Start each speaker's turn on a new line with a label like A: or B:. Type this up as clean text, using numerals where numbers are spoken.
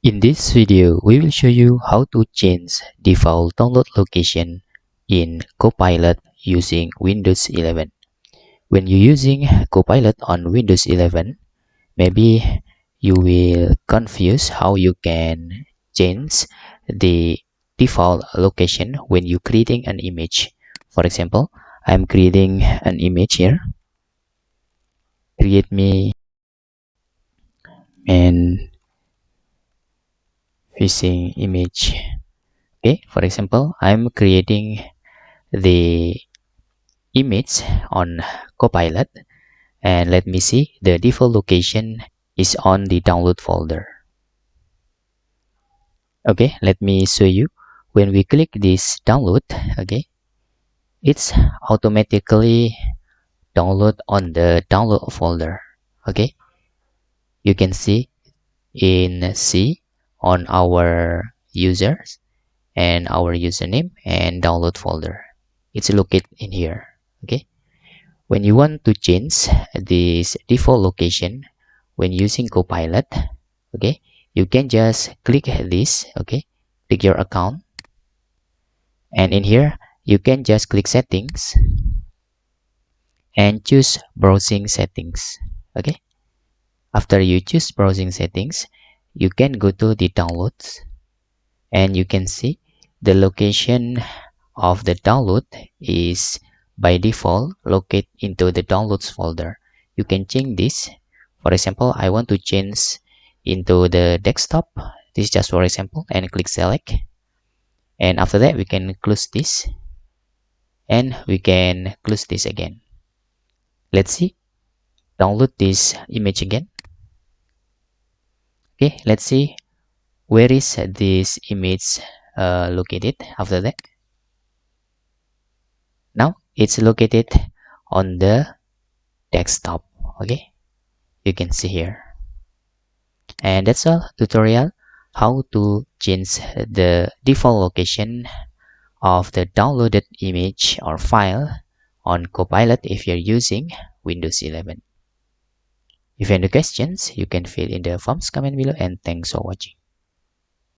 A: In this video, we will show you how to change default download location in Copilot using Windows 11. When you're using Copilot on Windows 11, maybe you will confuse how you can change the default location when you're creating an image. For example, I'm creating an image here. Create me and fishing image. Okay, for example, I'm creating the image on Copilot, and let me see, the default location is on the download folder. Okay, let me show you. When we click this download, okay, it's automatically download on the download folder. Okay, you can see in C on our users and our username and download folder, it's located in here. Okay, when you want to change this default location when using Copilot, okay, you can just click this. Okay, click your account, and in here you can just click settings and choose browsing settings. Okay, after you choose browsing settings, you can go to the downloads, and you can see the location of the download is by default located into the downloads folder. You can change this. For example, I want to change into the desktop. This is just for example, and click select, and after that we can close this, and we can close this again. Let's see, download this image again. Okay, let's see where is this image located. After that, now it's located on the desktop. Okay, you can see here. And that's all tutorial how to change the default location of the downloaded image or file on Copilot if you're using Windows 11. If you have any questions, you can fill in the forms comment below, and thanks for watching.